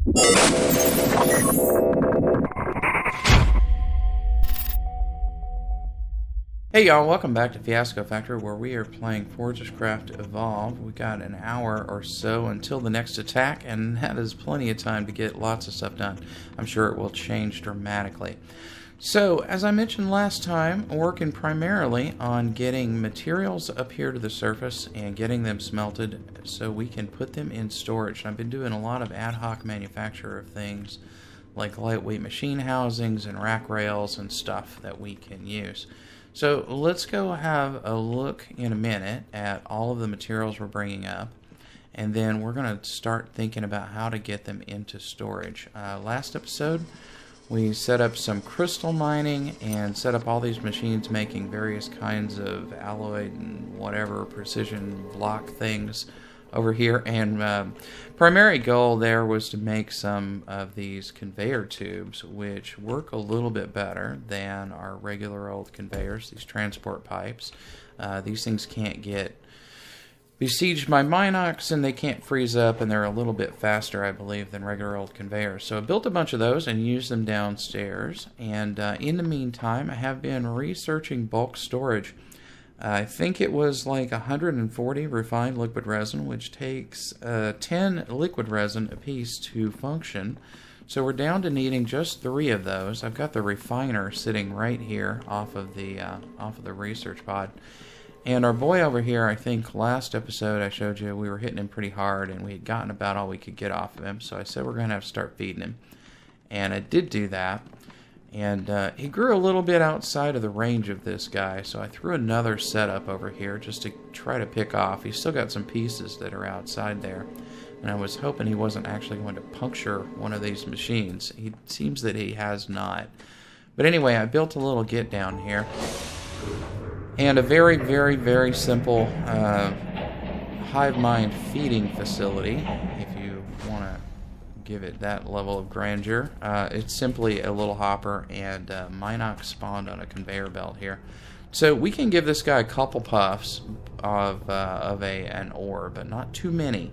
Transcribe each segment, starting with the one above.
Hey y'all, welcome back to Fiasco Factory, where we are playing FortressCraft Evolved. We got an hour or so until the next attack, and that is plenty of time to get lots of stuff done. I'm sure it will change dramatically. So, as I mentioned last time, working primarily on getting materials up here to the surface and getting them smelted so we can put them in storage. I've been doing a lot of ad hoc manufacture of things like lightweight machine housings and rack rails and stuff that we can use. So let's go have a look in a minute at all of the materials we're bringing up, and then we're going to start thinking about how to get them into storage. Last episode we set up some crystal mining and set up all these machines making various kinds of alloy and whatever precision block things over here, and primary goal there was to make some of these conveyor tubes which work a little bit better than our regular old conveyors, these transport pipes. These things can't get besieged by Minox and they can't freeze up, and they're a little bit faster, I believe, than regular old conveyors. So I built a bunch of those and used them downstairs, and in the meantime I have been researching bulk storage. I think it was like 140 refined liquid resin, which takes 10 liquid resin apiece to function. So we're down to needing just 3 of those. I've got the refiner sitting right here off of the research pod. And our boy over here, I think last episode I showed you we were hitting him pretty hard and we had gotten about all we could get off of him. So I said we're going to have to start feeding him. And I did do that. And he grew a little bit outside of the range of this guy, so I threw another setup over here just to try to pick off. He's still got some pieces that are outside there, and I was hoping he wasn't actually going to puncture one of these machines. It seems that he has not. But anyway, I built a little get down here, and a very, very, very simple hive mind feeding facility, if you want to give it that level of grandeur. It's simply a little hopper, and Minox spawned on a conveyor belt here. So we can give this guy a couple puffs of an ore, but not too many.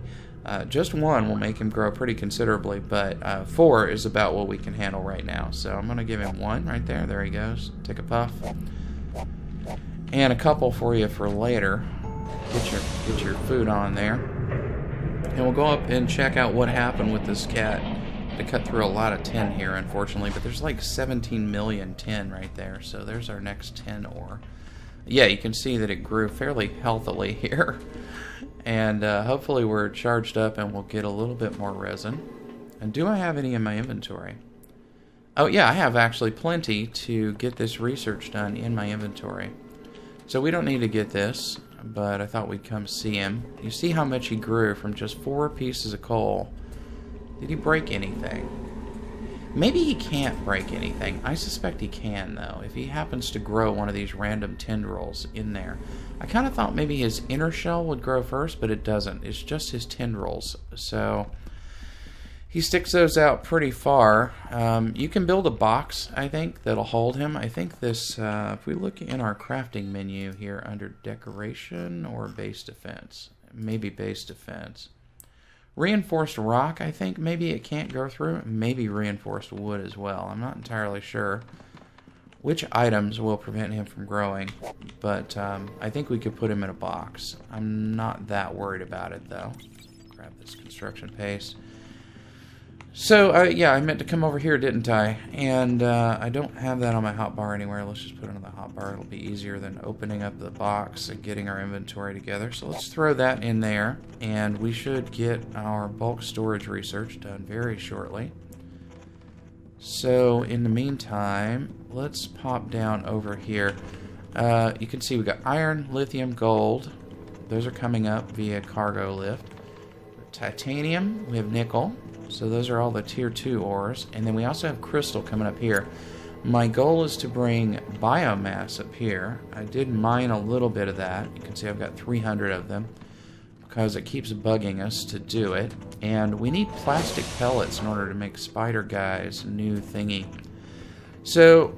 Just one will make him grow pretty considerably, but 4 is about what we can handle right now. So I'm going to give him 1 right there. There he goes. Take a puff. And a couple for you for later. Get your food on there. And we'll go up and check out what happened with this cat. To cut through a lot of tin here, unfortunately, but there's like 17 million tin right there, so there's our next tin ore. Yeah, you can see that it grew fairly healthily here. And hopefully we're charged up and we'll get a little bit more resin. And do I have any in my inventory? Oh yeah, I have actually plenty to get this research done in my inventory. So we don't need to get this, but I thought we'd come see him. You see how much he grew from just 4 pieces of coal. Did he break anything? Maybe he can't break anything. I suspect he can, though, if he happens to grow one of these random tendrils in there. I kind of thought maybe his inner shell would grow first, but it doesn't. It's just his tendrils. So he sticks those out pretty far. You can build a box, I think, that'll hold him. I think this, if we look in our crafting menu here under decoration or base defense, maybe base defense. Reinforced rock, I think, maybe it can't go through. Maybe reinforced wood as well. I'm not entirely sure which items will prevent him from growing, but I think we could put him in a box. I'm not that worried about it, though. Grab this construction paste. So, yeah, I meant to come over here, didn't I? And I don't have that on my hotbar anywhere. Let's just put it on the hotbar. It'll be easier than opening up the box and getting our inventory together. So let's throw that in there, and we should get our bulk storage research done very shortly. So, in the meantime, let's pop down over here. You can see we got iron, lithium, gold. Those are coming up via cargo lift. Titanium, we have nickel. So those are all the tier 2 ores. And then we also have crystal coming up here. My goal is to bring biomass up here. I did mine a little bit of that. You can see I've got 300 of them because it keeps bugging us to do it. And we need plastic pellets in order to make Spider Guy's new thingy. So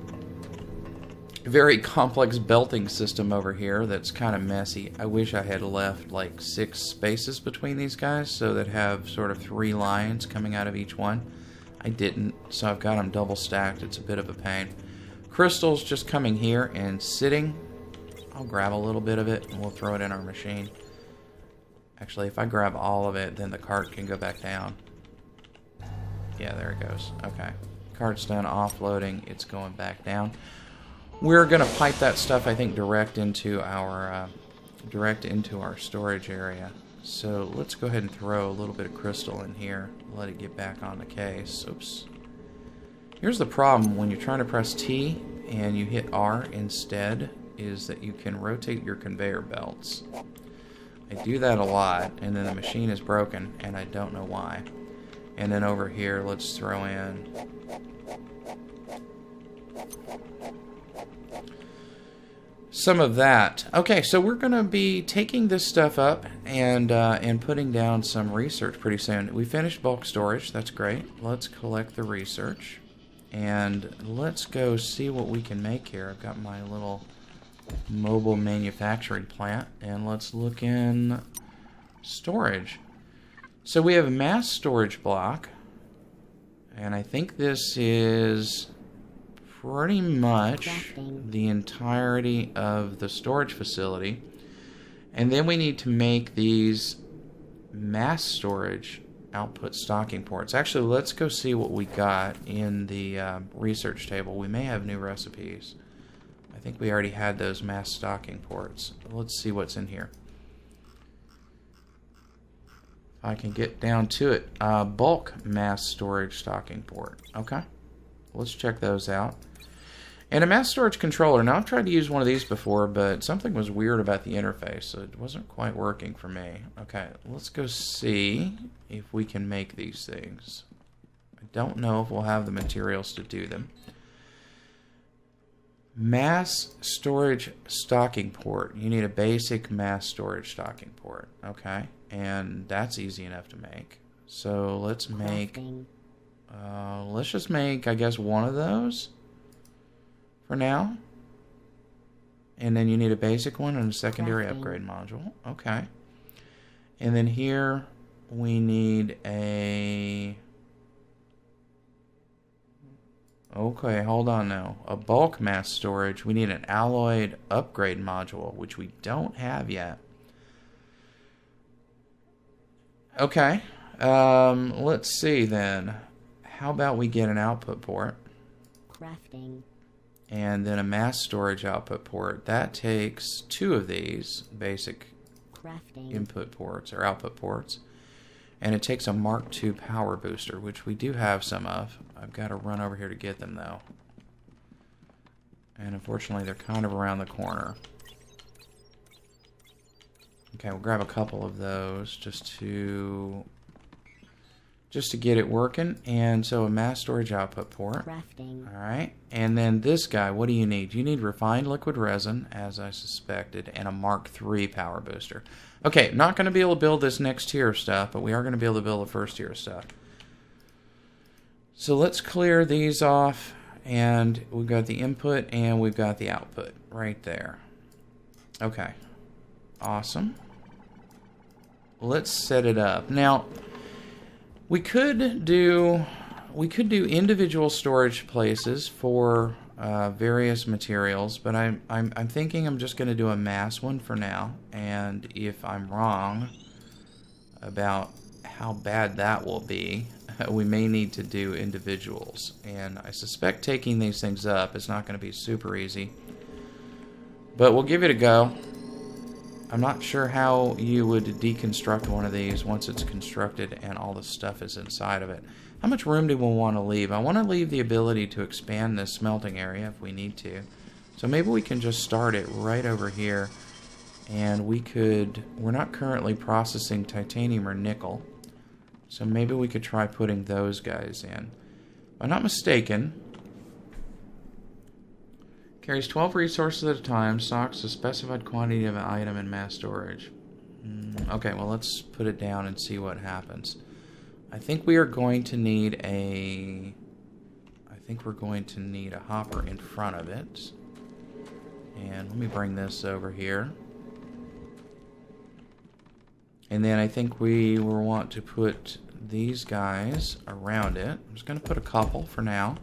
very complex belting system over here that's kind of messy. I wish I had left like 6 spaces between these guys so that have sort of 3 lines coming out of each one. I didn't, so I've got them double stacked. It's a bit of a pain. Crystals just coming here and sitting. I'll grab a little bit of it and we'll throw it in our machine. Actually, if I grab all of it, then the cart can go back down. Yeah, there it goes. Okay. Cart's done offloading. It's going back down. We're going to pipe that stuff, I think, direct into our storage area. So let's go ahead and throw a little bit of crystal in here. Let it get back on the case. Oops. Here's the problem when you're trying to press T and you hit R instead, is that you can rotate your conveyor belts. I do that a lot, and then the machine is broken, and I don't know why. And then over here, let's throw in some of that. Okay, so we're going to be taking this stuff up and putting down some research pretty soon. We finished bulk storage. That's great. Let's collect the research. And let's go see what we can make here. I've got my little mobile manufacturing plant. And let's look in storage. So we have a mass storage block. And I think this is pretty much the entirety of the storage facility. And then we need to make these mass storage output stocking ports. Actually, let's go see what we got in the research table. We may have new recipes. I think we already had those mass stocking ports. Let's see what's in here. If I can get down to it. Bulk mass storage stocking port. Okay. Let's check those out. And a mass storage controller. Now, I've tried to use one of these before, but something was weird about the interface, so it wasn't quite working for me. Okay, let's go see if we can make these things. I don't know if we'll have the materials to do them. Mass storage stocking port. You need a basic mass storage stocking port. Okay, and that's easy enough to make. So let's make... let's just make, I guess, one of those for now. And then you need a basic one and a secondary upgrade module. Okay. And then here we need a... Okay, hold on now. A bulk mass storage. We need an alloyed upgrade module, which we don't have yet. Okay. Let's see then. How about we get an output port? Crafting. And then a mass storage output port. That takes 2 of these basic input ports or output ports. And it takes a Mark II power booster, which we do have some of. I've got to run over here to get them, though. And unfortunately, they're kind of around the corner. Okay, we'll grab a couple of those just to get it working. And so a mass storage output port. Crafting. Alright. And then this guy, what do you need? You need refined liquid resin, as I suspected, and a Mark III power booster. Okay, not going to be able to build this next tier of stuff, but we are going to be able to build the first tier of stuff. So let's clear these off, and we've got the input and we've got the output right there. Okay. Awesome. Let's set it up. Now, we could do individual storage places for various materials, but I'm thinking I'm just going to do a mass one for now. And if I'm wrong about how bad that will be, we may need to do individuals. And I suspect taking these things up is not going to be super easy, but we'll give it a go. I'm not sure how you would deconstruct one of these once it's constructed and all the stuff is inside of it. How much room do we want to leave? I want to leave the ability to expand this smelting area if we need to. So maybe we can just start it right over here. And we're not currently processing titanium or nickel. So maybe we could try putting those guys in. If I'm not mistaken, carries 12 resources at a time, stocks a specified quantity of an item in mass storage. Okay, well, let's put it down and see what happens. I think we are going to need a... hopper in front of it. And let me bring this over here. And then I think we will want to put these guys around it. I'm just going to put a couple for now.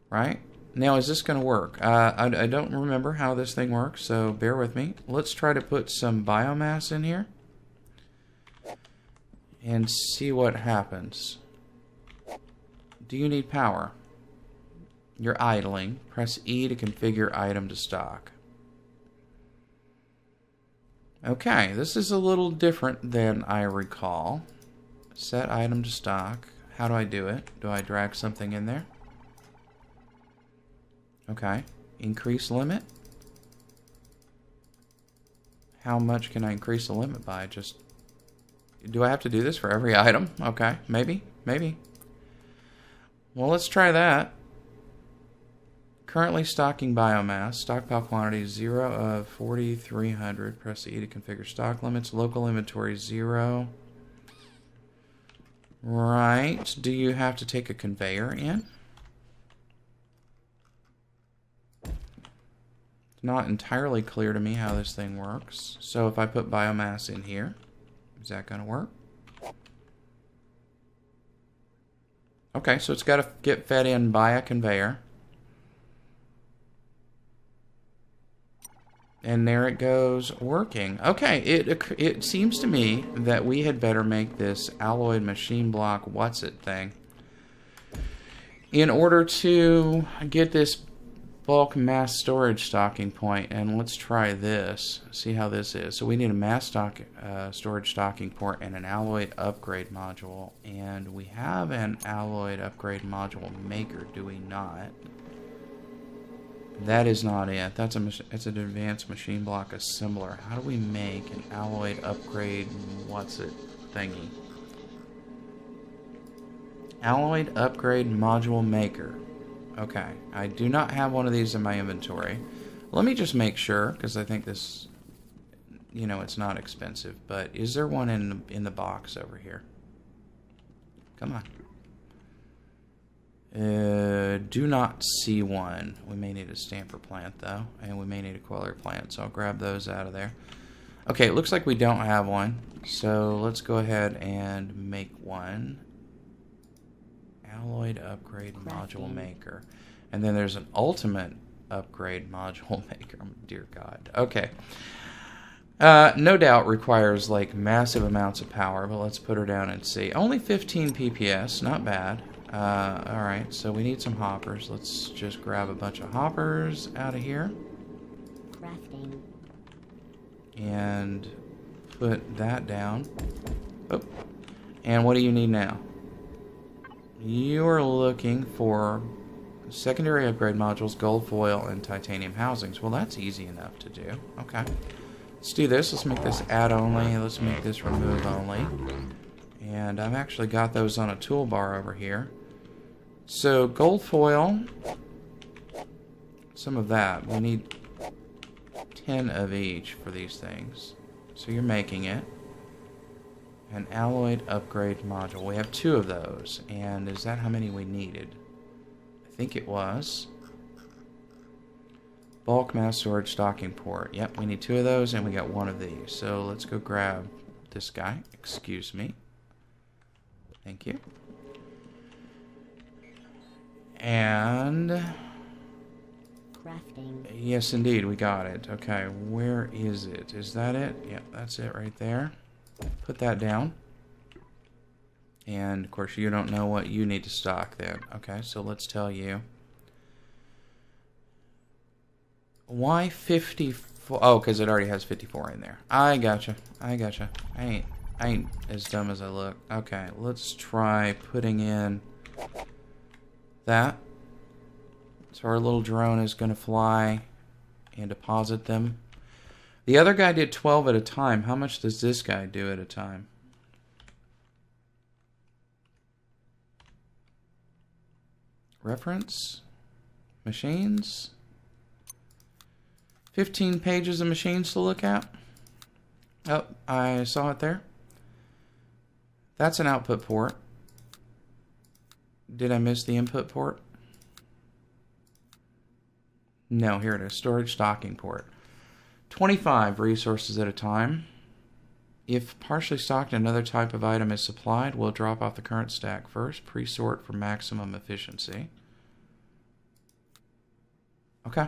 Right? Now, is this going to work? I don't remember how this thing works, so bear with me. Let's try to put some biomass in here and see what happens. Do you need power? You're idling. Press E to configure item to stock. Okay, this is a little different than I recall. Set item to stock. How do I do it? Do I drag something in there? Okay. Increase limit. How much can I increase the limit by? Just... Do I have to do this for every item? Okay, maybe. Maybe. Well, let's try that. Currently stocking biomass. Stockpile quantity 0 of 4,300. Press E to configure stock limits. Local inventory 0. Right. Do you have to take a conveyor in? It's not entirely clear to me how this thing works. So if I put biomass in here, is that going to work? Okay, so it's got to get fed in by a conveyor. And there it goes, working. Okay, it seems to me that we had better make this alloyed machine block what's-it thing in order to get this bulk mass storage stocking point. And let's try this, see how this is. So we need a mass storage stocking port and an alloyed upgrade module. And we have an alloyed upgrade module maker, do we not? That is not it. It's an advanced machine block assembler. How do we make an alloyed upgrade what's-it thingy? Alloyed upgrade module maker. Okay, I do not have one of these in my inventory. Let me just make sure, because I think this, you know, it's not expensive. But is there one in the box over here? Come on. Do not see one. We may need a stamper plant though, and we may need a queller plant, so I'll grab those out of there. Okay, it looks like we don't have one, so let's go ahead and make one. Alloyed upgrade module maker. And then there's an ultimate upgrade module maker. Dear God. Okay. No doubt requires like massive amounts of power, but let's put her down and see. Only 15 PPS, not bad. Alright, so we need some hoppers. Let's just grab a bunch of hoppers out of here. Crafting. And put that down. Oh. And what do you need now? You are looking for secondary upgrade modules, gold foil, and titanium housings. Well, that's easy enough to do. Okay. Let's do this. Let's make this add only. Let's make this remove only. And I've actually got those on a toolbar over here. So, gold foil. Some of that. We need 10 of each for these things. So you're making it. An alloyed upgrade module. We have 2 of those. And is that how many we needed? I think it was. Bulk mass storage stocking port. Yep, we need 2 of those and we got 1 of these. So let's go grab this guy. Excuse me. Thank you. And... Crafting. Yes, indeed, we got it. Okay, where is it? Is that it? Yep, that's it right there. Put that down. And, of course, you don't know what you need to stock then. Okay, so let's tell you. Why 54? Oh, because it already has 54 in there. I gotcha. I gotcha. I ain't as dumb as I look. Okay, let's try putting in that. So our little drone is going to fly and deposit them. The other guy did 12 at a time. How much does this guy do at a time? Reference? Machines? 15 pages of machines to look at. Oh, I saw it there. That's an output port. Did I miss the input port? No, here it is. Storage stocking port. 25 resources at a time. If partially stocked, another type of item is supplied. We'll drop off the current stack first. Pre-sort for maximum efficiency. Okay.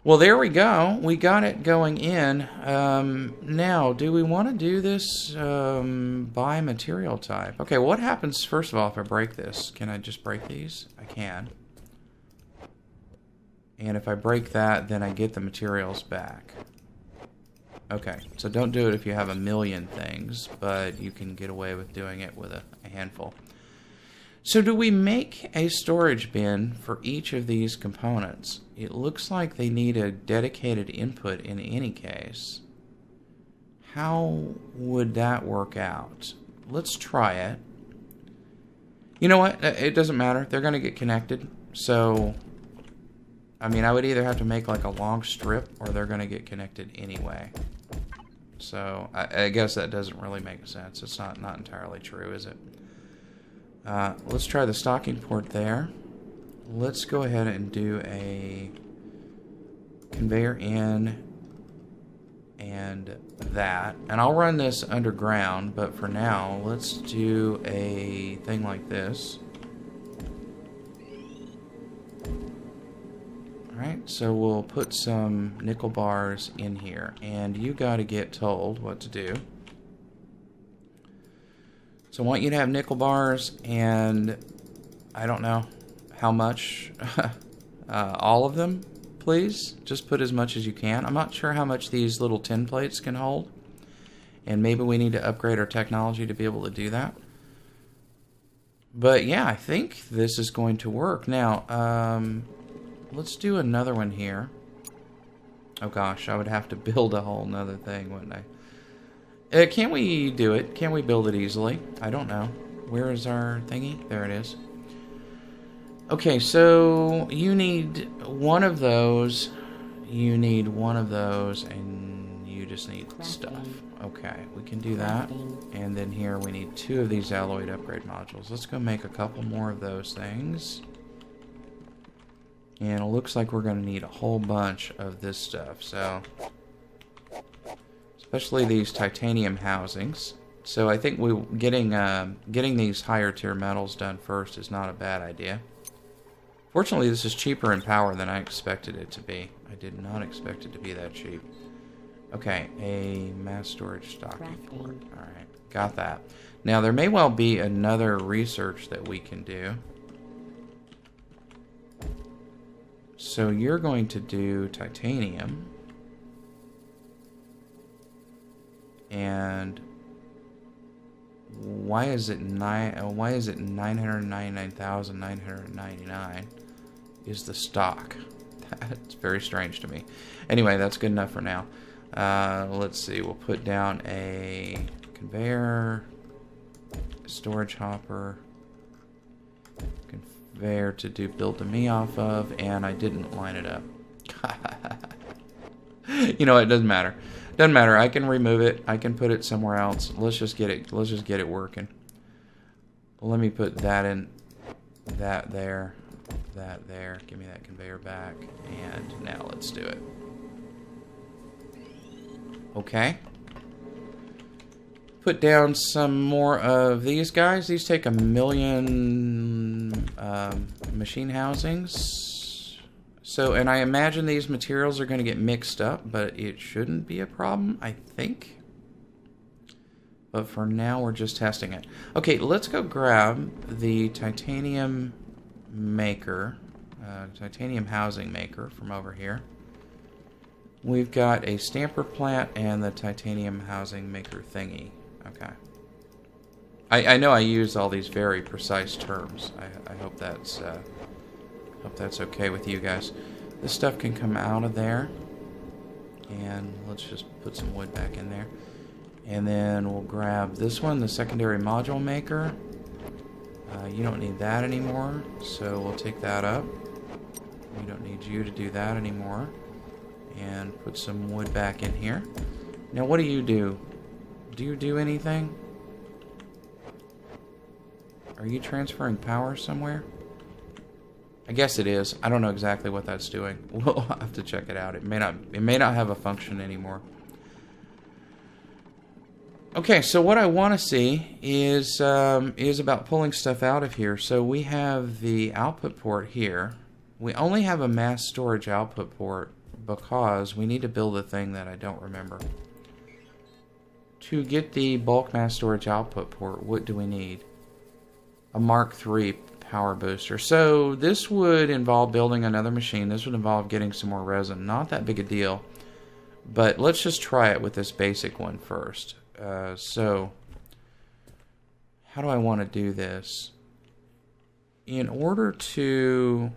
Well, there we go. We got it going in. Now, do we want to do this by material type? Okay, what happens, first of all, if I break this? Can I just break these? I can. And if I break that, then I get the materials back. Okay, so don't do it if you have a million things, but you can get away with doing it with a handful. So do we make a storage bin for each of these components? It looks like they need a dedicated input in any case. How would that work out? Let's try it. You know what? It doesn't matter. They're going to get connected. So, I mean, I would either have to make like a long strip or they're going to get connected anyway. So, I guess that doesn't really make sense. It's not entirely true, is it? Let's try the stocking port there. Let's go ahead and do a conveyor in and that. And I'll run this underground, but for now, let's do a thing like this. Alright, so we'll put some nickel bars in here, and you gotta get told what to do. So I want you to have nickel bars, and I don't know how much, all of them, please. Just put as much as you can. I'm not sure how much these little tin plates can hold, and maybe we need to upgrade our technology to be able to do that. But yeah, I think this is going to work. Now, let's do another one here. Oh gosh, I would have to build a whole nother thing, wouldn't I? Can we do it? Can we build it easily? I don't know. Where is our thingy? There it is. Okay, so you need one of those. You need one of those, and you just need stuff. Okay, we can do that. And then here we need 2 of these alloyed upgrade modules. Let's go make a couple more of those things. And it looks like we're going to need a whole bunch of this stuff. So, especially these titanium housings. So I think getting these higher tier metals done first is not a bad idea. Fortunately, this is cheaper in power than I expected it to be. I did not expect it to be that cheap. Okay, a mass storage stocking port. Alright, got that. Now, there may well be another research that we can do. So you're going to do titanium. And why is it 999,999 is the stock? That's very strange to me. Anyway, that's good enough for now. Let's see. We'll put down a conveyor, storage hopper, conveyor to do build to me off of, and I didn't line it up. You know, it doesn't matter. Doesn't matter. I can remove it. I can put it somewhere else. Let's just get it. Let's just get it working. Let me put that in. That there. That there. Give me that conveyor back. And now let's do it. Okay. Put down some more of these guys. These take 1,000,000 machine housings. So, and I imagine these materials are going to get mixed up, but it shouldn't be a problem, I think. But for now, we're just testing it. Okay, let's go grab the titanium maker, titanium housing maker from over here. We've got a stamper plant and the titanium housing maker thingy. Okay. I know I use all these very precise terms. I hope that's okay with you guys. This stuff can come out of there. And let's just put some wood back in there. And then we'll grab this one, the secondary module maker. You don't need that anymore, so we'll take that up. We don't need you to do that anymore. And put some wood back in here. Now, what do you do? Do you do anything? Are you transferring power somewhere? I guess it is. I don't know exactly what that's doing. We'll have to check it out. It may not have a function anymore. Okay, so what I want to see is about pulling stuff out of here. So we have the output port here. We only have a mass storage output port because we need to build a thing that I don't remember. To get the bulk mass storage output port, what do we need? A Mark III power booster. So this would involve building another machine. This would involve getting some more resin. Not that big a deal. But let's just try it with this basic one first. So how do I want to do this? In order to...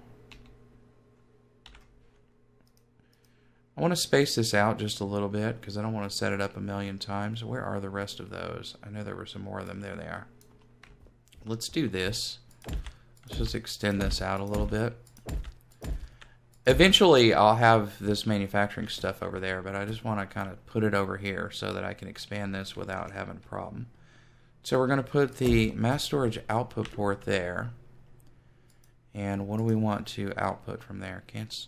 I want to space this out just a little bit because I don't want to set it up a million times. Where are the rest of those? I know there were some more of them. There they are. Let's do this. Let's just extend this out a little bit. Eventually, I'll have this manufacturing stuff over there, but I just want to kind of put it over here so that I can expand this without having a problem. So we're going to put the mass storage output port there. And what do we want to output from there? Can't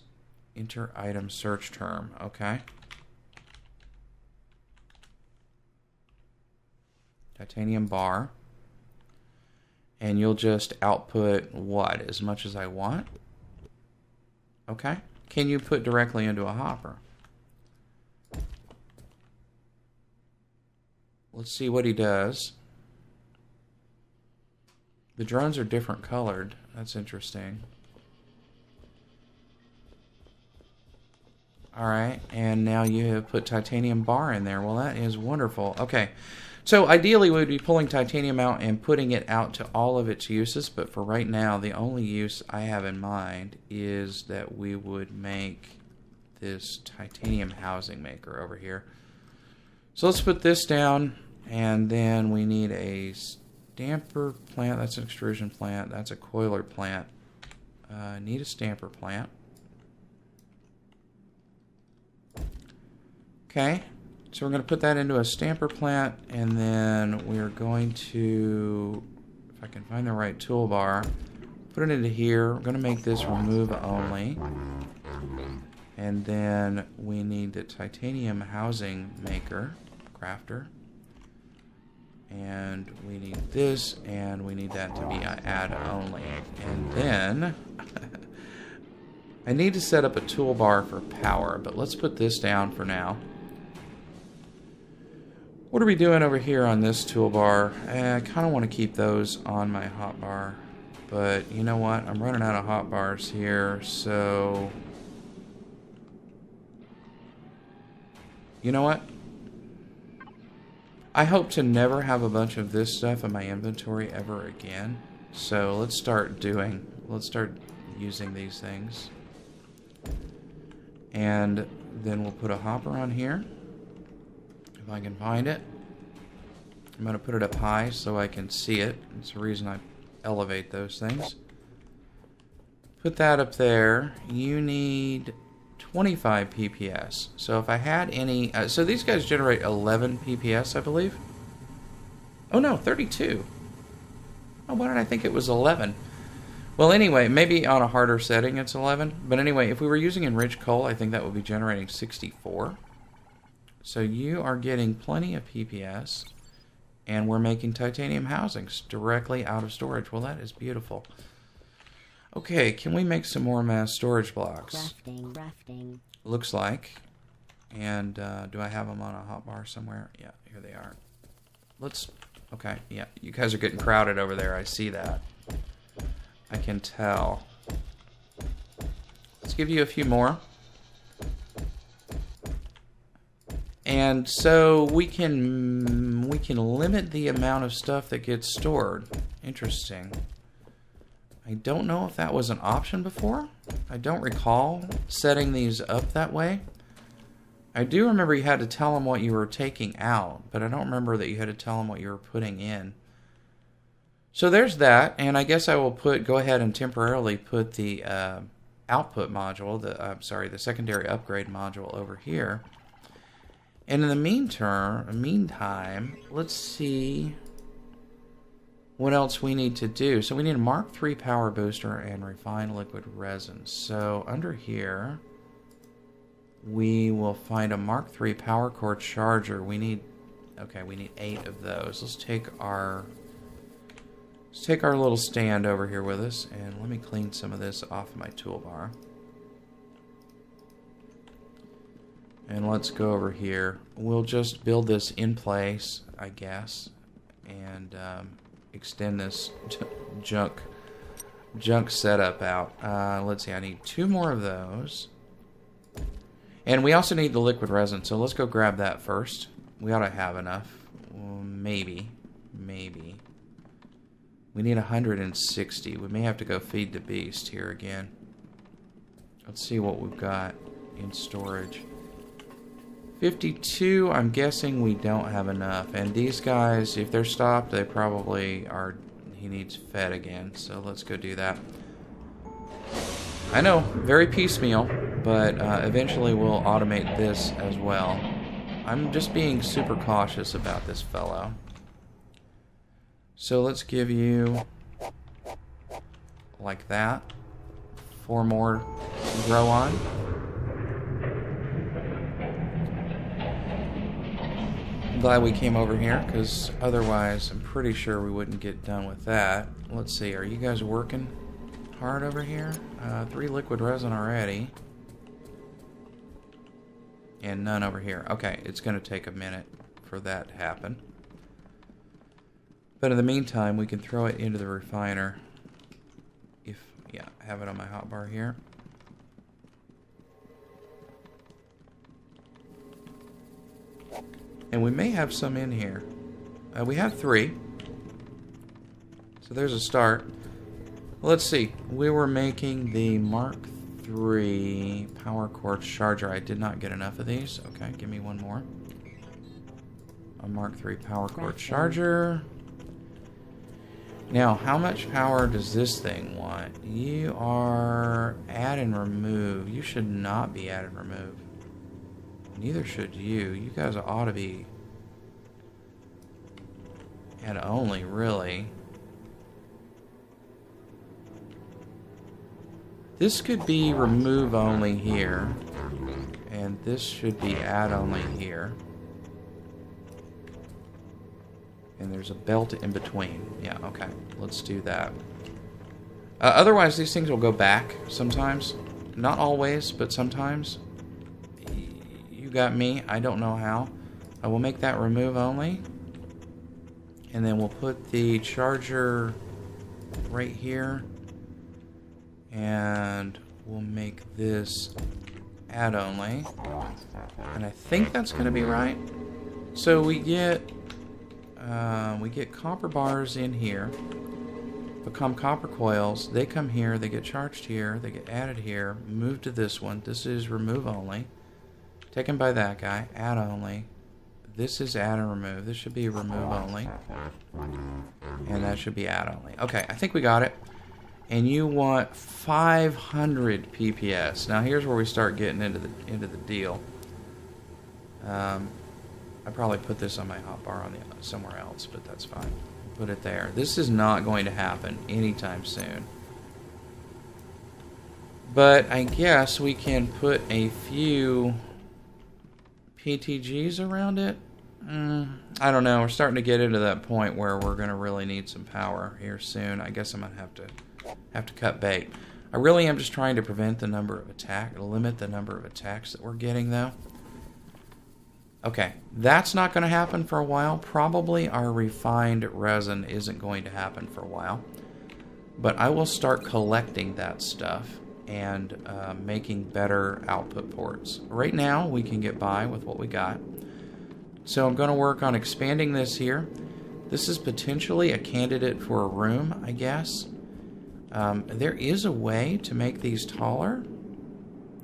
enter item search term. Okay. Titanium bar. And you'll just output what? As much as I want? Okay. Can you put directly into a hopper? Let's see what he does. The drones are different colored. That's interesting. Alright, and now you have put titanium bar in there. Well, that is wonderful. Okay, so ideally we would be pulling titanium out and putting it out to all of its uses, but for right now, the only use I have in mind is that we would make this titanium housing maker over here. So let's put this down, and then we need a stamper plant. That's an extrusion plant. That's a coiler plant. Need a stamper plant. Okay, so we're going to put that into a stamper plant, and then we're going to, if I can find the right toolbar, put it into here. We're going to make this remove only. And then we need the titanium housing maker, crafter. And we need this, and we need that to be add only. And then I need to set up a toolbar for power, but let's put this down for now. What are we doing over here on this toolbar? I kind of want to keep those on my hotbar, but you know what? I'm running out of hotbars here, so you know what? I hope to never have a bunch of this stuff in my inventory ever again. So let's start using these things. And then we'll put a hopper on here. If I can find it. I'm going to put it up high so I can see it. That's the reason I elevate those things. Put that up there. You need 25 PPS. So if I had any... so these guys generate 11 PPS, I believe. Oh no, 32. Oh, why did I think it was 11? Well, anyway, maybe on a harder setting it's 11. But anyway, if we were using enriched coal, I think that would be generating 64. So you are getting plenty of PPS, and we're making titanium housings directly out of storage. Well, that is beautiful. Okay, can we make some more mass storage blocks? Crafting. Looks like. And do I have them on a hotbar somewhere? Yeah, here they are. Let's... Okay, yeah, you guys are getting crowded over there. I see that. I can tell. Let's give you a few more. And so we can limit the amount of stuff that gets stored. Interesting. I don't know if that was an option before. I don't recall setting these up that way. I do remember you had to tell them what you were taking out, but I don't remember that you had to tell them what you were putting in. So there's that, and I guess I will go ahead and temporarily put the output module, the secondary upgrade module over here. And in the meantime, let's see. what else we need to do. So we need a Mark III power booster and refined liquid resin. So under here, we will find a Mark III power cord charger. We need 8 of those. Let's take our little stand over here with us, and let me clean some of this off my toolbar. And let's go over here. We'll just build this in place, I guess, and extend this junk setup out. Let's see, I need 2 more of those. And we also need the liquid resin, so let's go grab that first. We ought to have enough. Well, maybe. We need 160. We may have to go feed the beast here again. Let's see what we've got in storage. 52, I'm guessing we don't have enough. And these guys, if they're stopped, they probably are... He needs fed again, so let's go do that. I know, very piecemeal, but eventually we'll automate this as well. I'm just being super cautious about this fellow. So let's give you, like that, 4 more to grow on. I'm glad we came over here, because otherwise I'm pretty sure we wouldn't get done with that. Let's see, are you guys working hard over here? 3 liquid resin already. And none over here. Okay, it's going to take a minute for that to happen. But in the meantime, we can throw it into the refiner. I have it on my hotbar here. And we may have some in here. We have 3. So there's a start. Let's see. We were making the Mark III power cord charger. I did not get enough of these. Okay, give me 1 more. A Mark III power cord charger. Now, how much power does this thing want? You are add and remove. You should not be add and remove. Neither should you. You guys ought to be add only, really. This could be remove only here, and this should be add only here. And there's a belt in between. Yeah, okay, let's do that. Otherwise, these things will go back sometimes. Not always, but sometimes. You got me. I don't know how. I will make that remove only. And then we'll put the charger right here. And we'll make this add only. And I think that's going to be right. So we get copper bars in here. Become copper coils. They come here. They get charged here. They get added here. Move to this one. This is remove only. Taken by that guy. Add only. This is add and remove. This should be remove only. And that should be add only. Okay, I think we got it. And you want 500 PPS. Now here's where we start getting into the deal. I probably put this on my hotbar on somewhere else, but that's fine. Put it there. This is not going to happen anytime soon. But I guess we can put a few PTGs around it. I don't know. We're starting to get into that point where we're going to really need some power here soon. I guess I'm going to have to cut bait. I really am just trying to limit the number of attacks that we're getting, though. Okay, that's not going to happen for a while. Probably our refined resin isn't going to happen for a while. But I will start collecting that stuff and making better output ports. Right now, we can get by with what we got. So I'm going to work on expanding this here. This is potentially a candidate for a room, I guess. There is a way to make these taller.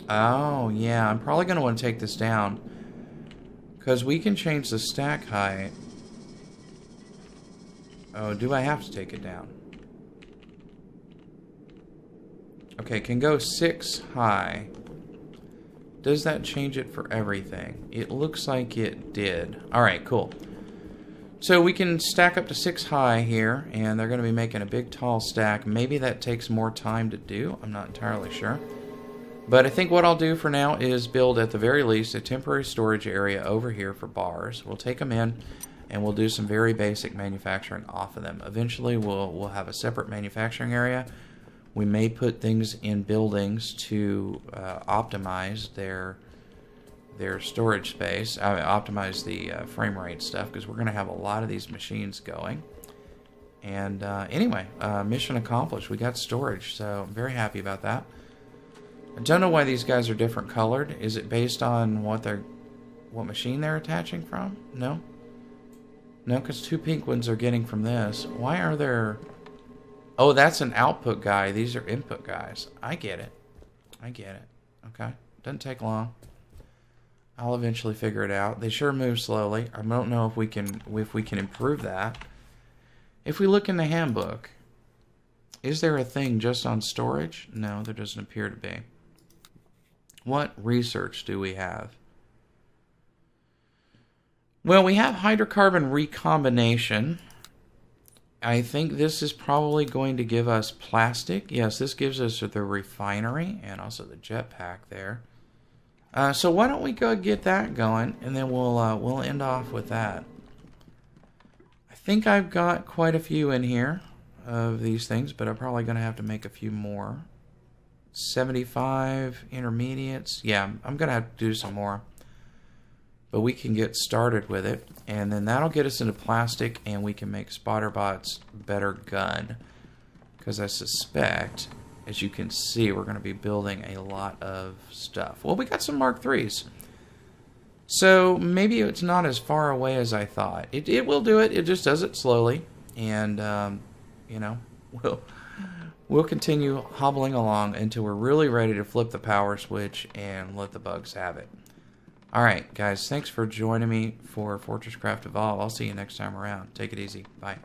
Oh, yeah, I'm probably going to want to take this down. Because we can change the stack height. Oh, do I have to take it down? Okay, can go 6 high. Does that change it for everything? It looks like it did. Alright, cool. So we can stack up to 6 high here, and they're going to be making a big tall stack. Maybe that takes more time to do. I'm not entirely sure. But I think what I'll do for now is build, at the very least, a temporary storage area over here for bars. We'll take them in, and we'll do some very basic manufacturing off of them. Eventually, we'll have a separate manufacturing area. We may put things in buildings to optimize their storage space, optimize the frame rate stuff, because we're going to have a lot of these machines going. And anyway, mission accomplished. We got storage, so I'm very happy about that. I don't know why these guys are different colored. Is it based on what machine they're attaching from? No? No, because 2 pink ones are getting from this. Why are there... Oh, that's an output guy. These are input guys. I get it. I get it. Okay. Doesn't take long. I'll eventually figure it out. They sure move slowly. I don't know if we can improve that. If we look in the handbook, is there a thing just on storage? No, there doesn't appear to be. What research do we have? Well, we have hydrocarbon recombination. I think this is probably going to give us plastic. Yes, this gives us the refinery and also the jetpack there. So why don't we go get that going, and then we'll end off with that. I think I've got quite a few in here of these things, but I'm probably going to have to make a few more. 75 intermediates. Yeah, I'm going to have to do some more. But we can get started with it, and then that'll get us into plastic, and we can make Spotterbot's better gun. Because I suspect, as you can see, we're going to be building a lot of stuff. Well, we got some Mark IIIs. So maybe it's not as far away as I thought. It will do it. It just does it slowly. And, you know, we'll continue hobbling along until we're really ready to flip the power switch and let the bugs have it. Alright, guys, thanks for joining me for FortressCraft Evolved. I'll see you next time around. Take it easy. Bye.